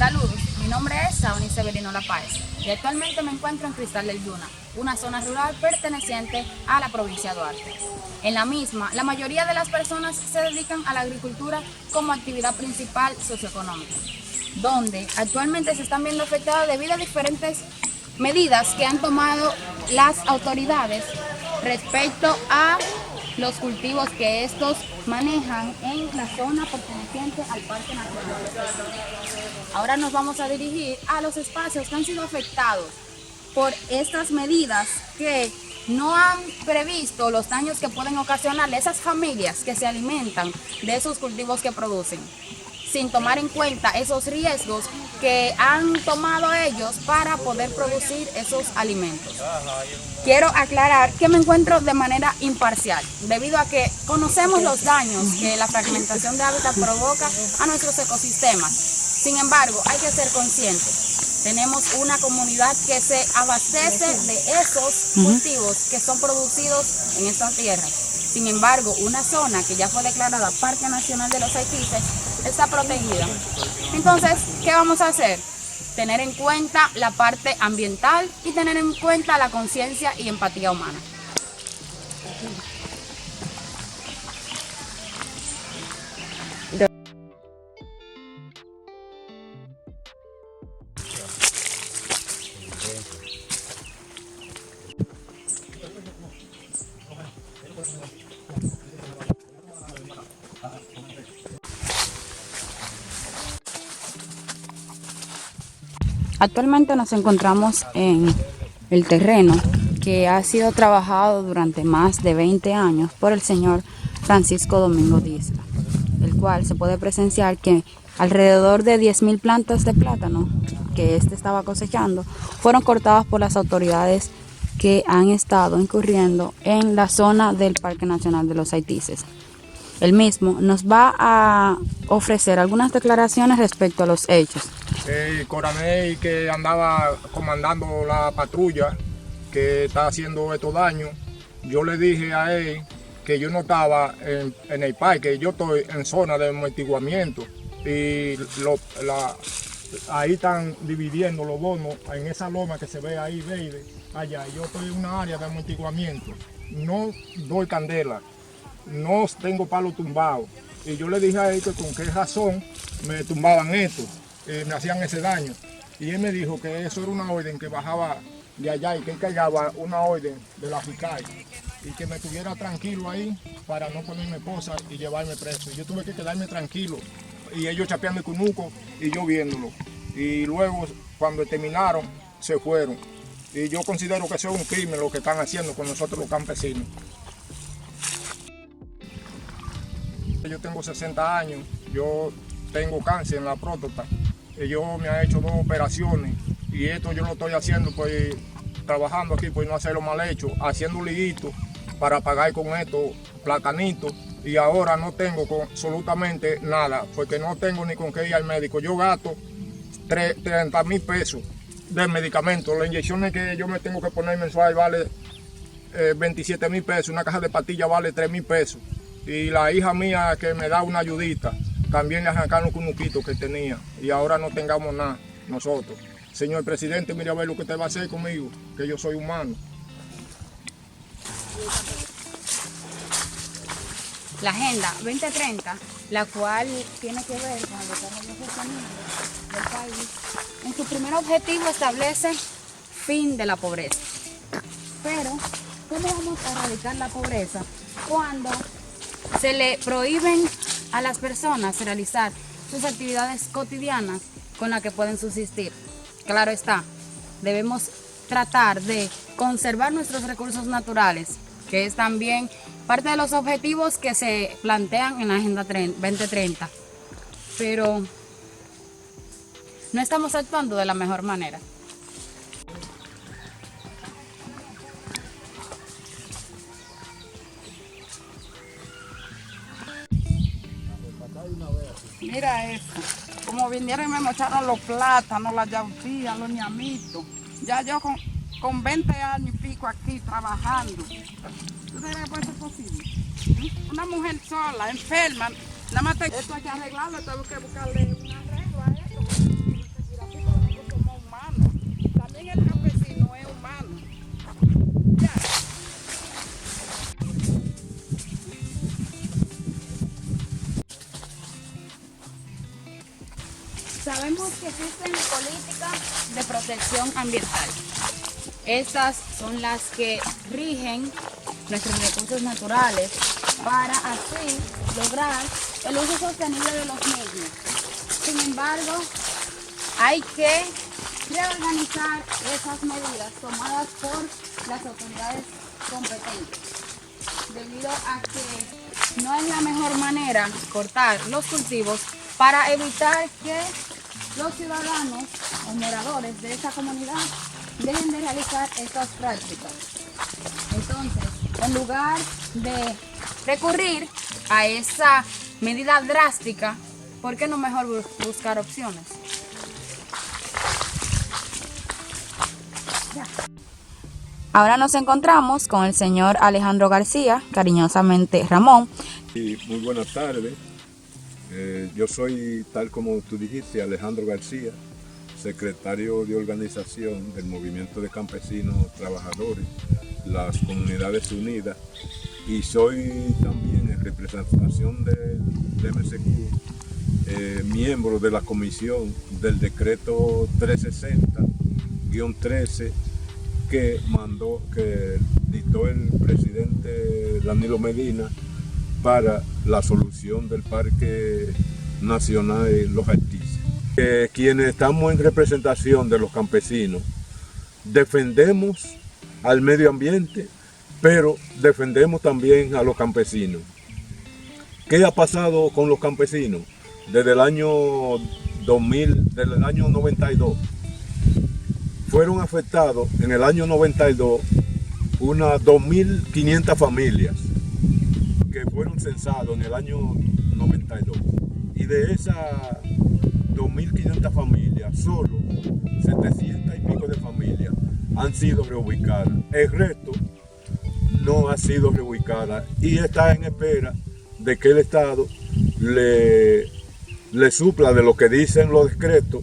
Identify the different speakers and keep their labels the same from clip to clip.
Speaker 1: Saludos, mi nombre es Sauni Severino La Páez y actualmente me encuentro en Cristal del Yuna, una zona rural perteneciente a la provincia de Duarte. En la misma, la mayoría de las personas se dedican a la agricultura como actividad principal socioeconómica, donde actualmente se están viendo afectadas debido a diferentes medidas que han tomado las autoridades respecto a los cultivos que estos manejan en la zona perteneciente al Parque Nacional. Ahora nos vamos a dirigir a los espacios que han sido afectados por estas medidas que no han previsto los daños que pueden ocasionarle a esas familias que se alimentan de esos cultivos que producen, sin tomar en cuenta esos riesgos que han tomado ellos para poder producir esos alimentos. Quiero aclarar que me encuentro de manera imparcial, debido a que conocemos los daños que la fragmentación de hábitat provoca a nuestros ecosistemas. Sin embargo, hay que ser conscientes. Tenemos una comunidad que se abastece de esos cultivos que son producidos en estas tierras. Sin embargo, una zona que ya fue declarada Parque Nacional de los Haitíes está protegida. Entonces, ¿qué vamos a hacer? Tener en cuenta la parte ambiental y tener en cuenta la conciencia y empatía humana. Actualmente nos encontramos en el terreno que ha sido trabajado durante más de 20 años por el señor Francisco Domingo Disla, el cual se puede presenciar que alrededor de 10.000 plantas de plátano que estaba cosechando fueron cortadas por las autoridades que han estado incurriendo en la zona del Parque Nacional de los Haitíes. El mismo nos va a ofrecer algunas declaraciones respecto a los hechos.
Speaker 2: El coronel que andaba comandando la patrulla que está haciendo estos daños, yo le dije a él que yo no estaba en el parque, yo estoy en zona de amortiguamiento y ahí están dividiendo los bonos en esa loma que se ve ahí verde, allá. Yo estoy en una área de amortiguamiento, no doy candela, no tengo palo tumbado. Y yo le dije a él que con qué razón me tumbaban esto, me hacían ese daño. Y él me dijo que eso era una orden que bajaba de allá y que él cargaba una orden de la fiscal y que me tuviera tranquilo ahí para no ponerme esposa y llevarme preso. Y yo tuve que quedarme tranquilo y ellos chapeando el cunuco y yo viéndolo. Y luego cuando terminaron se fueron. Y yo considero que eso es un crimen lo que están haciendo con nosotros los campesinos. Yo tengo 60 años, yo tengo cáncer en la próstata. Yo me han hecho 2 operaciones y esto yo lo estoy haciendo pues trabajando aquí por no hacerlo mal hecho, haciendo un liguito para pagar con estos platanitos y ahora no tengo absolutamente nada porque no tengo ni con qué ir al médico. Yo gasto 30.000 pesos de medicamentos, las inyecciones que yo me tengo que poner mensual vale 27.000 pesos, una caja de pastillas vale 3.000 pesos y la hija mía que me da una ayudita también le arrancaron los cunuquitos que tenía y ahora no tengamos nada nosotros. Señor presidente, mire a ver lo que usted va a hacer conmigo, que yo soy humano.
Speaker 1: La Agenda 2030, la cual tiene que ver con el desarrollo sostenible del país, en su primer objetivo establece fin de la pobreza. Pero, ¿cómo vamos a erradicar la pobreza cuando se le prohíben a las personas realizar sus actividades cotidianas con las que pueden subsistir? Claro está, debemos tratar de conservar nuestros recursos naturales, que es también parte de los objetivos que se plantean en la Agenda 2030, pero no estamos actuando de la mejor manera.
Speaker 3: Mira esto, como vinieron y me mocharon los plátanos, las yautías, los ñamitos. Ya yo con 20 años y pico aquí trabajando. ¿Tú crees que puede ser posible? Una mujer sola, enferma, nada más esto hay que arreglarlo, tengo que buscarle un arreglo a esto. también el campesino es humano. Ya.
Speaker 1: Sabemos que existen políticas de protección ambiental. Estas son las que rigen nuestros recursos naturales para así lograr el uso sostenible de los mismos. Sin embargo, hay que reorganizar esas medidas tomadas por las autoridades competentes, debido a que no es la mejor manera cortar los cultivos para evitar que los ciudadanos o moradores de esa comunidad dejen de realizar estas prácticas. Entonces, en lugar de recurrir a esa medida drástica, ¿por qué no mejor buscar opciones? Ya. Ahora nos encontramos con el señor Alejandro García, cariñosamente Ramón.
Speaker 4: Y muy buenas tardes. Yo soy, tal como tú dijiste, Alejandro García, secretario de organización del Movimiento de Campesinos Trabajadores, las Comunidades Unidas, y soy también en representación del MSQ, miembro de la comisión del decreto 360-13 que dictó el presidente Danilo Medina para la solución del Parque Nacional Los Artíceos. Quienes estamos en representación de los campesinos defendemos al medio ambiente, pero defendemos también a los campesinos. ¿Qué ha pasado con los campesinos? Desde el año 92 fueron afectados en el año 92 unas 2.500 familias que fueron censados en el año 92. Y de esas 2.500 familias, solo 700 y pico de familias han sido reubicadas. El resto no ha sido reubicada y está en espera de que el Estado le supla de lo que dicen los decretos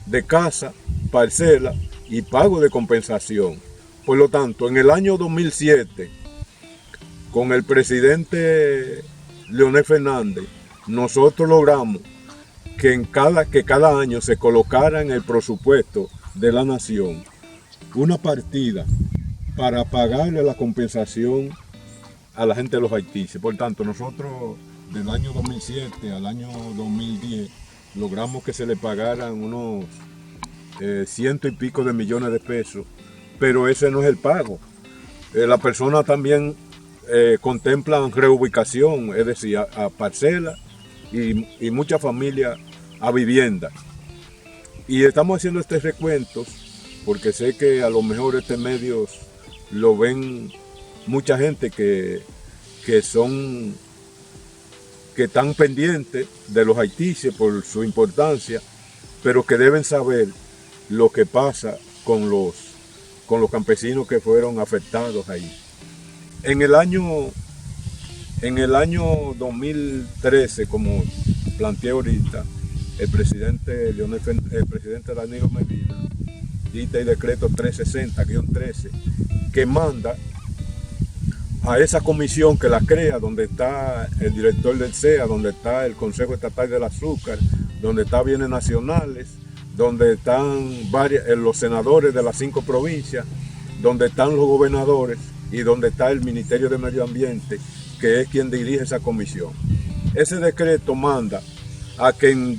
Speaker 4: de casa, parcela y pago de compensación. Por lo tanto, en el año 2007, con el presidente Leonel Fernández, nosotros logramos que cada año se colocara en el presupuesto de la nación una partida para pagarle la compensación a la gente de los haitises. Por tanto, nosotros del año 2007 al año 2010 logramos que se le pagaran unos 100 y pico de millones de pesos, pero ese no es el pago. La persona también contemplan reubicación, es decir, a parcelas y muchas familias a vivienda. Y estamos haciendo este recuento porque sé que a lo mejor este medio lo ven mucha gente que están pendientes de los haitises por su importancia, pero que deben saber lo que pasa con los campesinos que fueron afectados ahí. En el año 2013, como planteé ahorita, el presidente Danilo Medina dicta el decreto 360-13 que manda a esa comisión que la crea, donde está el director del CEA, donde está el Consejo Estatal del Azúcar, donde está Bienes Nacionales, donde están los senadores de las 5 provincias, donde están los gobernadores y donde está el Ministerio de Medio Ambiente, que es quien dirige esa comisión. Ese decreto manda a que en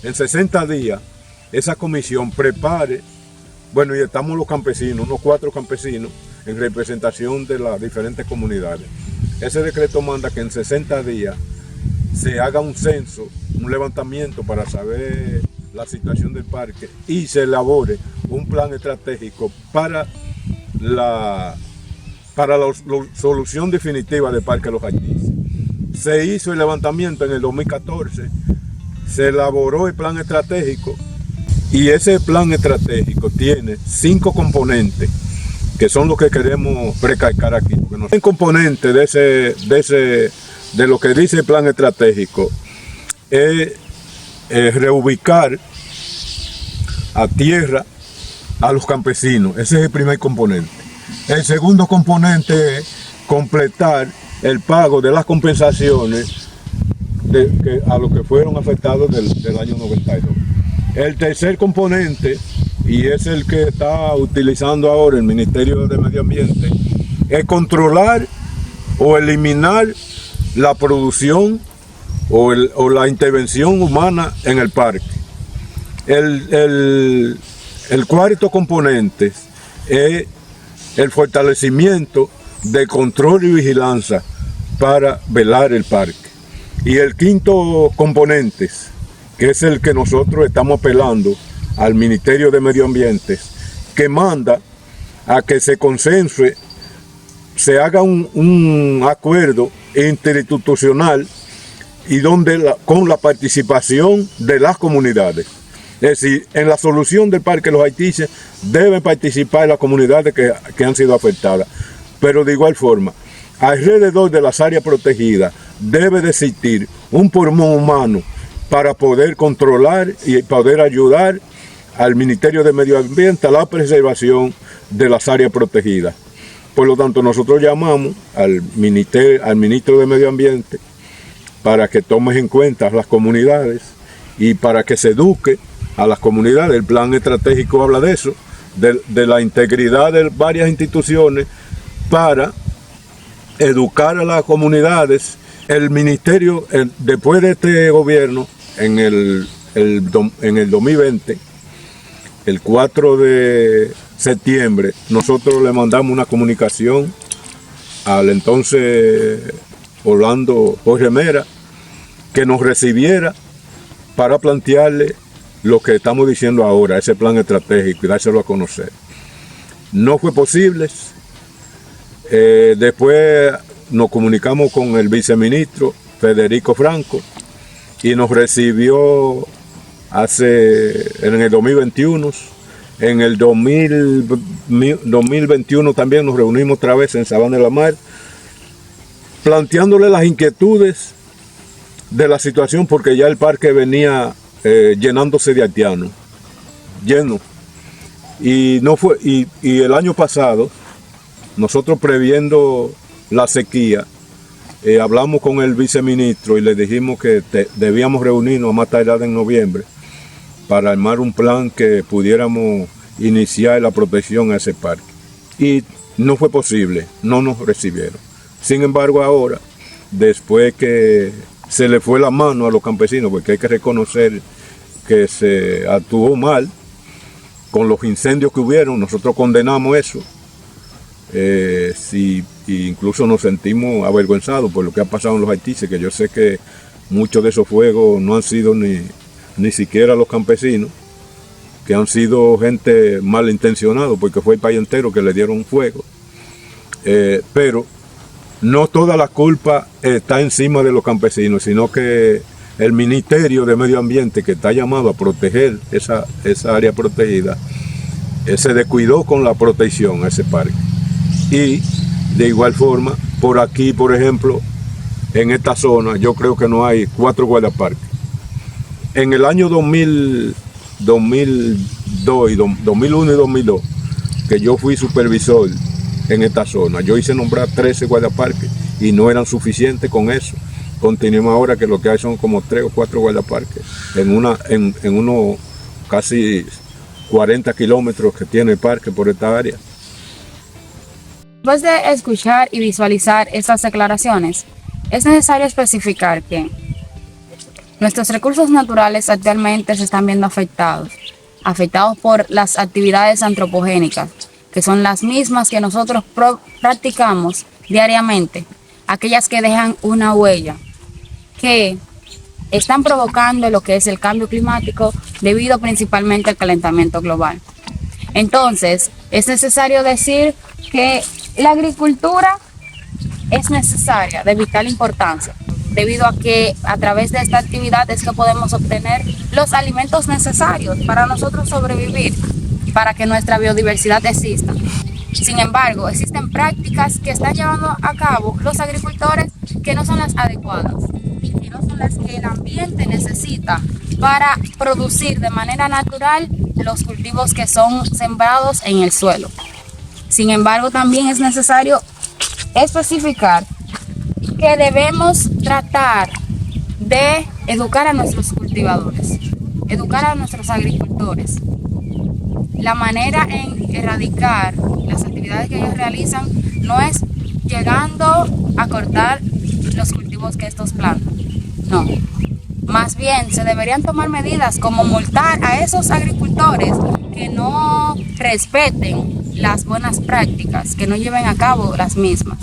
Speaker 4: 60 días esa comisión prepare, bueno, y estamos los campesinos, unos 4 campesinos en representación de las diferentes comunidades. Ese decreto manda que en 60 días se haga un censo, un levantamiento para saber la situación del parque y se elabore un plan estratégico para la solución definitiva del Parque Los Artíceos. Se hizo el levantamiento en el 2014, se elaboró el plan estratégico y ese plan estratégico tiene 5 componentes que son los que queremos recalcar aquí. El componente de lo que dice el plan estratégico es reubicar a tierra a los campesinos. Ese es el primer componente. El segundo componente es completar el pago de las compensaciones a los que fueron afectados del año 92. El tercer componente, y es el que está utilizando ahora el Ministerio de Medio Ambiente, es controlar o eliminar la producción o la intervención humana en el parque. El cuarto componente es el fortalecimiento de control y vigilancia para velar el parque. Y el quinto componente, que es el que nosotros estamos apelando al Ministerio de Medio Ambiente, que manda a que se consensue, se haga un acuerdo interinstitucional y con la participación de las comunidades. Es decir, en la solución del Parque Los Haitises deben participar las comunidades que han sido afectadas. Pero de igual forma, alrededor de las áreas protegidas debe de existir un pulmón humano para poder controlar y poder ayudar al Ministerio de Medio Ambiente a la preservación de las áreas protegidas. Por lo tanto, nosotros llamamos al Ministro de Medio Ambiente para que tome en cuenta a las comunidades y para que se eduque a las comunidades. El plan estratégico habla de eso, de la integridad de varias instituciones para educar a las comunidades. El ministerio, después de este gobierno, en el 2020, el 4 de septiembre, nosotros le mandamos una comunicación al entonces Orlando Jorge Mera, que nos recibiera para plantearle lo que estamos diciendo ahora, ese plan estratégico, y dárselo a conocer. No fue posible. Después nos comunicamos con el viceministro Federico Franco y nos recibió en el 2021. En el 2021 también nos reunimos otra vez en Sabana de la Mar, planteándole las inquietudes de la situación, porque ya el parque venía llenándose de haitianos, lleno. Y el año pasado, nosotros previendo la sequía, hablamos con el viceministro y le dijimos que debíamos reunirnos a más tardar en noviembre para armar un plan que pudiéramos iniciar la protección a ese parque. Y no fue posible, no nos recibieron. Sin embargo, ahora, después que se le fue la mano a los campesinos, porque hay que reconocer que se actuó mal con los incendios que hubieron, nosotros condenamos eso. Incluso nos sentimos avergonzados por lo que ha pasado en Los Haitises, que yo sé que muchos de esos fuegos no han sido ni siquiera los campesinos, que han sido gente malintencionada, porque fue el país entero que le dieron fuego. Pero no toda la culpa está encima de los campesinos, sino que el Ministerio de Medio Ambiente, que está llamado a proteger esa área protegida, se descuidó con la protección a ese parque. Y de igual forma, por aquí, por ejemplo, en esta zona, yo creo que no hay 4 guardaparques. En el año 2001 y 2002, que yo fui supervisor en esta zona, yo hice nombrar 13 guardaparques y no eran suficientes con eso. Continuamos ahora que lo que hay son como 3 o 4 guardaparques en unos casi 40 kilómetros que tiene el parque por esta área.
Speaker 1: Después de escuchar y visualizar estas declaraciones, es necesario especificar que nuestros recursos naturales actualmente se están viendo afectados por las actividades antropogénicas, que son las mismas que nosotros practicamos diariamente, aquellas que dejan una huella, que están provocando lo que es el cambio climático debido principalmente al calentamiento global. Entonces, es necesario decir que la agricultura es necesaria, de vital importancia, debido a que a través de esta actividad es que podemos obtener los alimentos necesarios para nosotros sobrevivir, para que nuestra biodiversidad exista. Sin embargo, existen prácticas que están llevando a cabo los agricultores que no son las adecuadas, y no no son las que el ambiente necesita para producir de manera natural los cultivos que son sembrados en el suelo. Sin embargo, también es necesario especificar que debemos tratar de educar a nuestros cultivadores, educar a nuestros agricultores. La manera en erradicar las actividades que ellos realizan no es llegando a cortar los cultivos que estos plantan, no. Más bien se deberían tomar medidas como multar a esos agricultores que no respeten las buenas prácticas, que no lleven a cabo las mismas.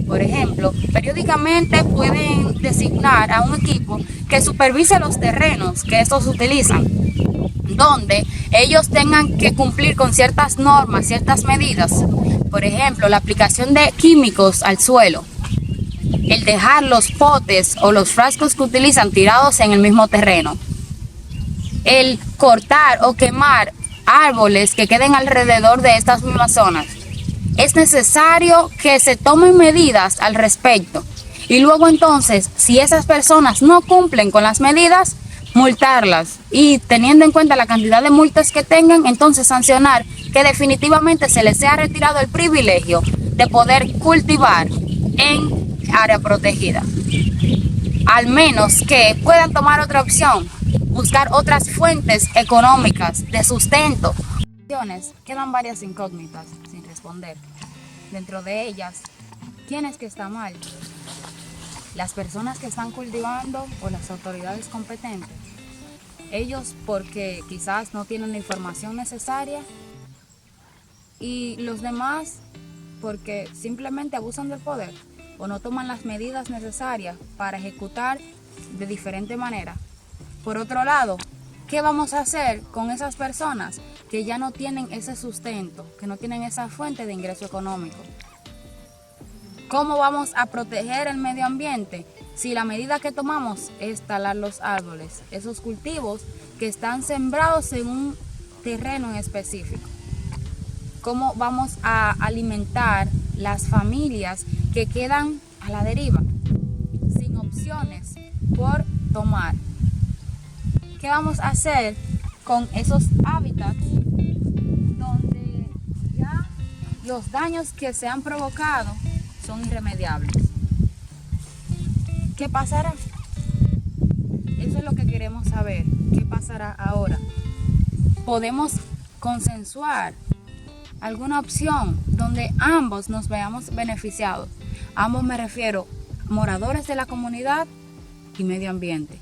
Speaker 1: Por ejemplo, periódicamente pueden designar a un equipo que supervise los terrenos que estos utilizan, donde ellos tengan que cumplir con ciertas normas, ciertas medidas. Por ejemplo, la aplicación de químicos al suelo, el dejar los potes o los frascos que utilizan tirados en el mismo terreno, el cortar o quemar árboles que queden alrededor de estas mismas zonas. Es necesario que se tomen medidas al respecto y luego entonces, si esas personas no cumplen con las medidas, multarlas y teniendo en cuenta la cantidad de multas que tengan, entonces sancionar que definitivamente se les sea retirado el privilegio de poder cultivar en área protegida. Al menos que puedan tomar otra opción, buscar otras fuentes económicas de sustento. Quedan varias incógnitas sin responder. Dentro de ellas, ¿quién es que está mal? ¿Las personas que están cultivando o las autoridades competentes? Ellos porque quizás no tienen la información necesaria y los demás porque simplemente abusan del poder o no toman las medidas necesarias para ejecutar de diferente manera. Por otro lado, ¿qué vamos a hacer con esas personas que ya no tienen ese sustento, que no tienen esa fuente de ingreso económico? ¿Cómo vamos a proteger el medio ambiente si la medida que tomamos es talar los árboles, esos cultivos que están sembrados en un terreno en específico? ¿Cómo vamos a alimentar las familias que quedan a la deriva, sin opciones por tomar? ¿Qué vamos a hacer con esos hábitats donde ya los daños que se han provocado son irremediables? ¿Qué pasará? Eso es lo que queremos saber. ¿Qué pasará ahora? ¿Podemos consensuar alguna opción donde ambos nos veamos beneficiados? Ambos me refiero, moradores de la comunidad y medio ambiente.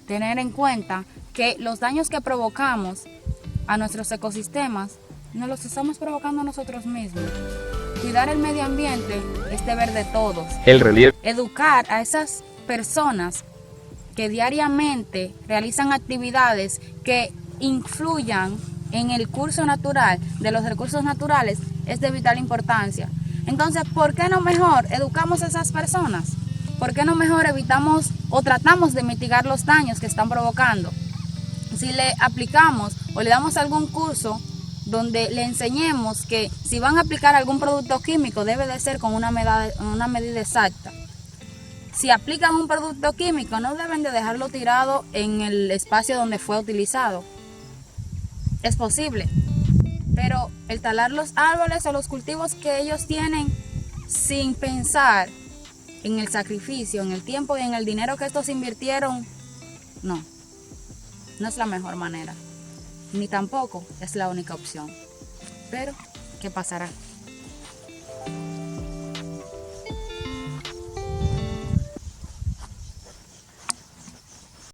Speaker 1: Tener en cuenta que los daños que provocamos a nuestros ecosistemas nos los estamos provocando nosotros mismos. Cuidar el medio ambiente es deber de todos.
Speaker 5: El relieve.
Speaker 1: Educar a esas personas que diariamente realizan actividades que influyan en el curso natural de los recursos naturales es de vital importancia. Entonces, ¿por qué no mejor educamos a esas personas? ¿Por qué no mejor evitamos o tratamos de mitigar los daños que están provocando? Si le aplicamos o le damos algún curso donde le enseñemos que si van a aplicar algún producto químico debe de ser con una medida exacta. Si aplican un producto químico no deben de dejarlo tirado en el espacio donde fue utilizado. Es posible, pero el talar los árboles o los cultivos que ellos tienen sin pensar en el sacrificio, en el tiempo y en el dinero que estos invirtieron, no es la mejor manera, ni tampoco es la única opción. Pero, ¿qué pasará?